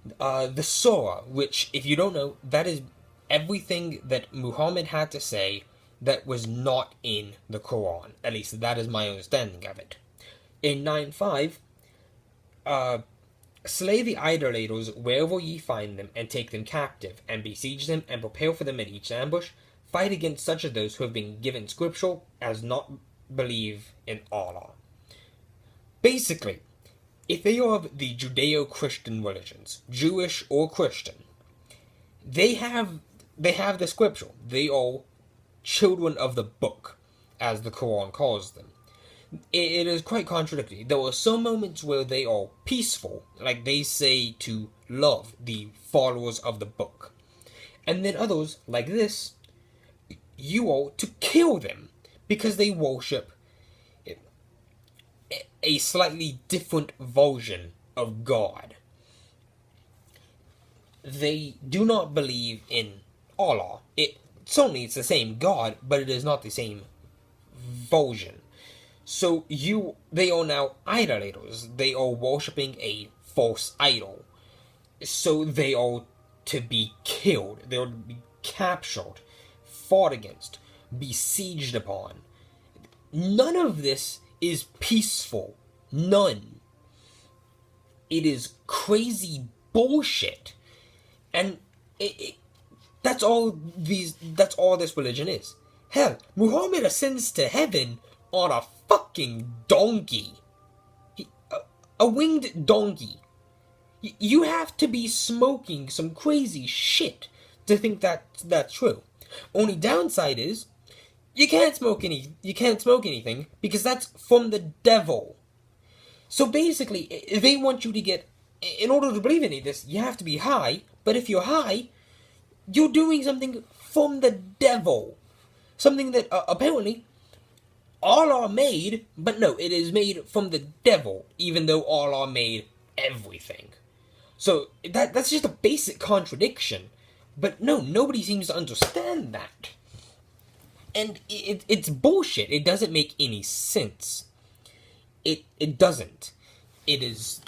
The Surah, which, if you don't know, that is everything that Muhammad had to say that was not in the Quran. At least that is my understanding of it. In 9:5, uh, slay the idolaters wherever ye find them, and take them captive, and besiege them, and prepare for them at each ambush. Fight against such of those who have been given scripture as not believe in Allah. Basically, if they are of the Judeo-Christian religions, Jewish or Christian, they have the scripture. They are children of the book, as the Quran calls them. It is quite contradictory. There are some moments where they are peaceful, like they say to love the followers of the book. And then others, like this, you are to kill them because they worship a slightly different version of God. They do not believe in Allah. Certainly it's the same God, but it is not the same version. So they are now idolaters. They are worshipping a false idol. So they are to be killed. They are to be captured, fought against, besieged upon. None of this is peaceful. None. It is crazy bullshit. And that's all this religion is. Hell, Muhammad ascends to heaven on a fucking donkey. A winged donkey. You have to be smoking some crazy shit to think that's true. Only downside is you can't smoke anything because that's from the devil. So basically, they want you to get, in order to believe any of this, you have to be high, but if you're high, you're doing something from the devil. Something that apparently Allah made, but no, it is made from the devil, even though Allah made everything. So that's just a basic contradiction. But no, nobody seems to understand that. And it's bullshit. It doesn't make any sense. It doesn't. It is...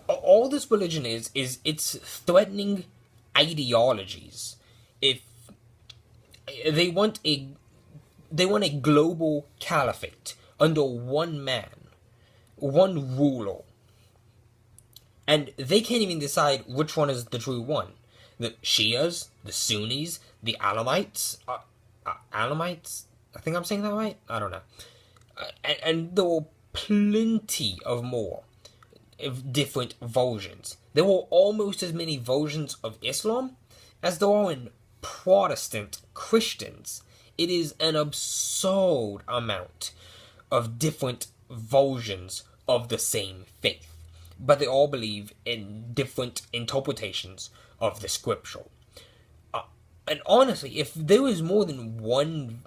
All this religion is it's threatening ideologies. If they want a global caliphate under one man, one ruler, and they can't even decide which one is the true one. The Shias, the Sunnis, the Alamites, Alamites. I think I'm saying that right. I don't know. And there were plenty of more of different versions. There were almost as many versions of Islam as there are in Protestant Christians. It is an absurd amount of different versions of the same faith. But they all believe in different interpretations of the scripture. And honestly, if there was more than one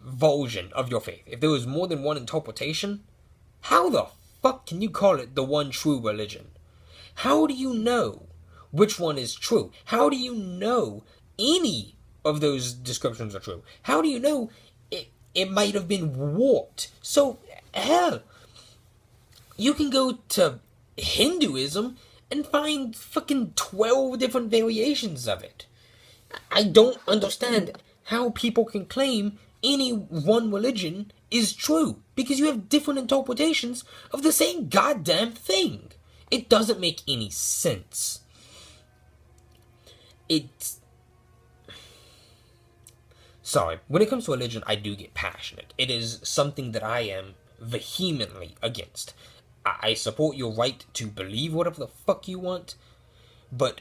version of your faith, if there was more than one interpretation, how the fuck can you call it the one true religion? How do you know which one is true? How do you know any of those descriptions are true? How do you know it might have been warped? So, hell, you can go to Hinduism and find fucking 12 different variations of it. I don't understand how people can claim any one religion is true, because you have different interpretations of the same goddamn thing. It doesn't make any sense. Sorry, when it comes to religion, I do get passionate. It is something that I am vehemently against. I support your right to believe whatever the fuck you want, but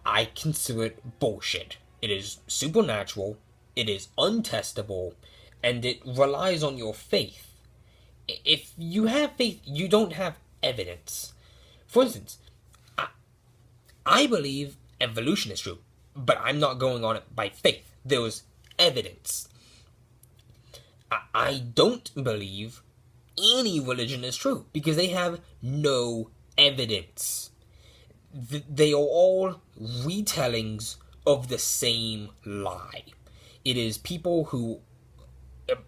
I consider it bullshit. It is supernatural, it is untestable, and it relies on your faith. If you have faith, you don't have evidence. For instance, I believe evolution is true, but I'm not going on it by faith. There was evidence. I don't believe any religion is true, because they have no evidence. They are all retellings of the same lie. It is people who,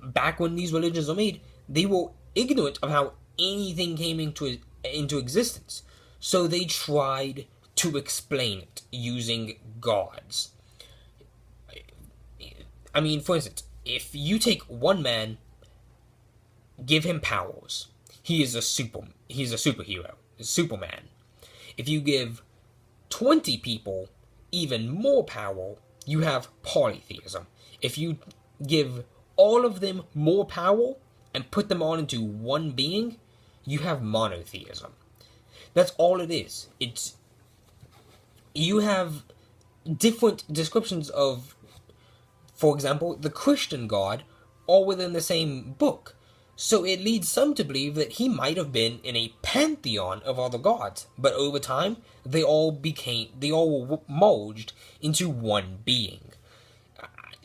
back when these religions were made, they were ignorant of how anything came into existence. So they tried to explain it using gods. I mean, for instance, if you take one man, give him powers, he's a superhero, Superman. If you give 20 people even more power, you have polytheism. If you give all of them more power and put them all into one being, you have monotheism. That's all it is. You have different descriptions of, for example, the Christian God, all within the same book. So it leads some to believe that he might have been in a pantheon of other gods, but over time they all were merged into one being.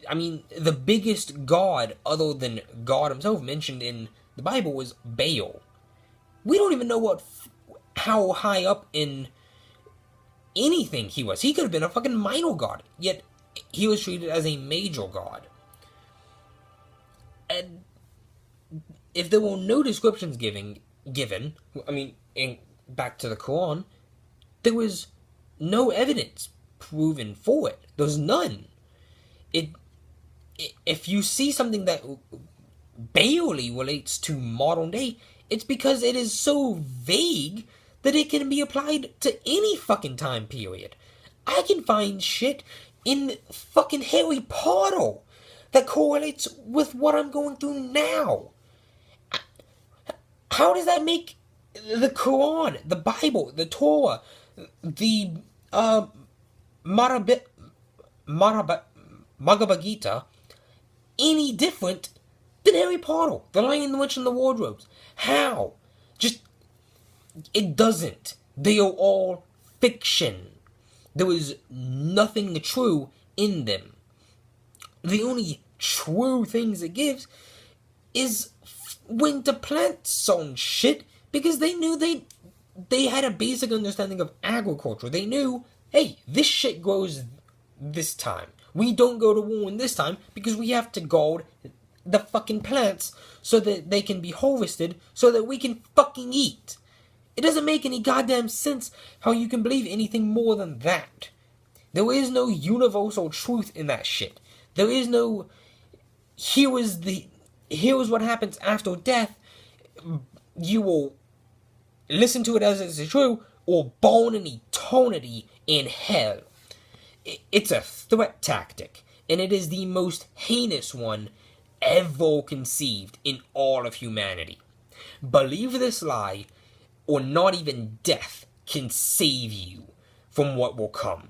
I mean, the biggest god other than God himself mentioned in the Bible was Baal. We don't even know how high up in anything he was. He could have been a fucking minor god, yet he was treated as a major god. And if there were no descriptions given, I mean, back to the Quran, there was no evidence proven for it. There's none. If you see something that barely relates to modern day, it's because it is so vague that it can be applied to any fucking time period. I can find shit in fucking Harry Potter that correlates with what I'm going through now. How does that make the Quran, the Bible, the Torah, the Bhagavad Gita any different than Harry Potter, The Lion, the Witch, and the Wardrobes? How? It doesn't. They are all fiction. There is nothing true in them. The only true things it gives is when to plant some shit, because they knew they had a basic understanding of agriculture. They knew, hey, this shit grows this time. We don't go to war in this time because we have to guard the fucking plants so that they can be harvested so that we can fucking eat. It doesn't make any goddamn sense how you can believe anything more than that. There is no universal truth in that shit. There is no, here is what happens after death. You will listen to it as it's true, or burn in eternity in hell. It's a threat tactic, and it is the most heinous one ever conceived in all of humanity. Believe this lie, or not even death can save you from what will come.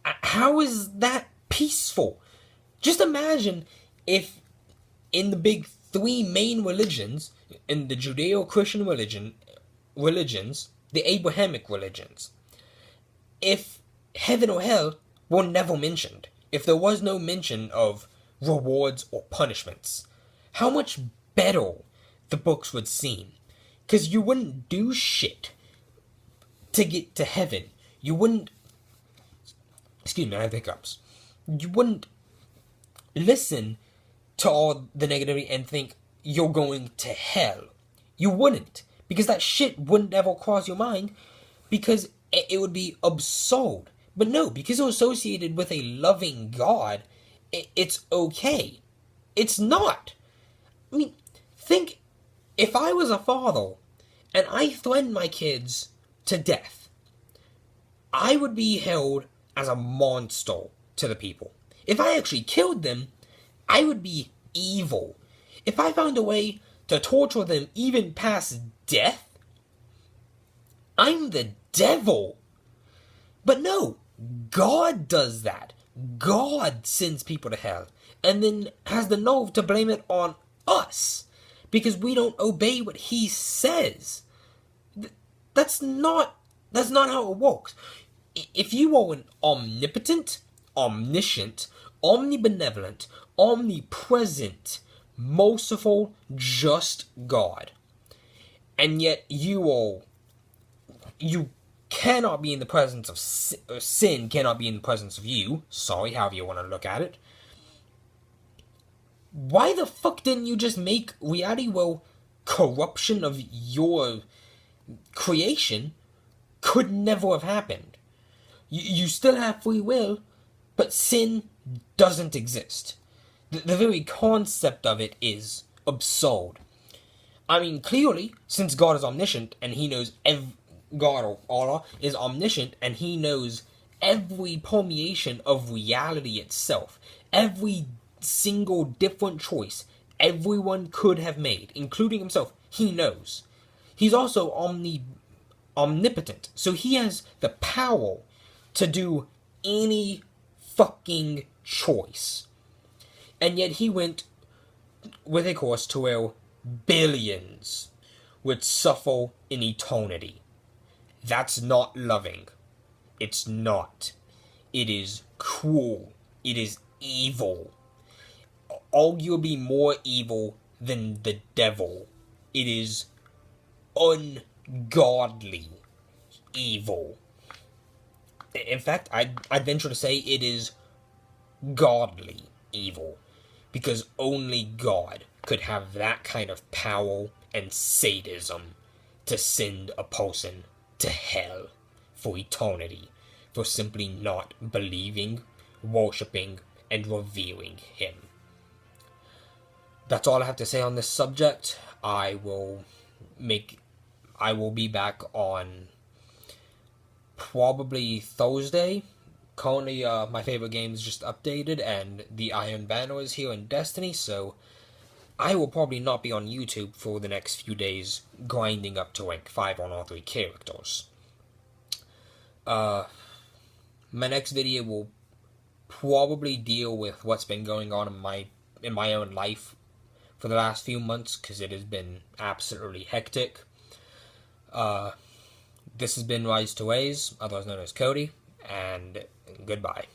How is that peaceful? Just imagine if in the big three main religions, in the Judeo-Christian religions, the Abrahamic religions, if heaven or hell were never mentioned, if there was no mention of rewards or punishments, how much better the books would seem. Because you wouldn't do shit to get to heaven. You wouldn't, excuse me, I have hiccups. You wouldn't listen to all the negativity and think you're going to hell. You wouldn't. Because that shit wouldn't ever cross your mind, because it would be absurd. But no, because it's associated with a loving God, it's okay. It's not. I mean, think, if I was a father and I threatened my kids to death, I would be held as a monster to the people. If I actually killed them, I would be evil. If I found a way to torture them even past death, I'm the devil. But no, God does that. God sends people to hell, and then has the nerve to blame it on us because we don't obey what he says. That's not how it works. If you are an omnipotent, omniscient, omnibenevolent, omnipresent, merciful, just God, and yet you cannot be in the presence of sin, cannot be in the presence of you, sorry, however you want to look at it, why the fuck didn't you just make reality, well, corruption of your creation could never have happened. You still have free will, but sin doesn't exist. The very concept of it is absurd. I mean, clearly, since God is omniscient and he knows God or Allah is omniscient and he knows every permeation of reality itself, every single different choice everyone could have made, including himself, he knows. He's also omnipotent, so he has the power to do any fucking choice. And yet he went with a course to where billions would suffer in eternity. That's not loving. It's not. It is cruel. It is evil. Arguably more evil than the devil. It is ungodly evil. In fact, I'd venture to say it is godly evil. Because only God could have that kind of power and sadism to send a person to hell for eternity for simply not believing, worshipping, and revering him. That's all I have to say on this subject. I will be back on probably Thursday. Currently, my favorite game is just updated, and the Iron Banner is here in Destiny, so I will probably not be on YouTube for the next few days, grinding up to rank 5 on all 3 characters. My next video will probably deal with what's been going on in my own life for the last few months, because it has been absolutely hectic. This has been Rise to Ways, otherwise known as Cody, and goodbye.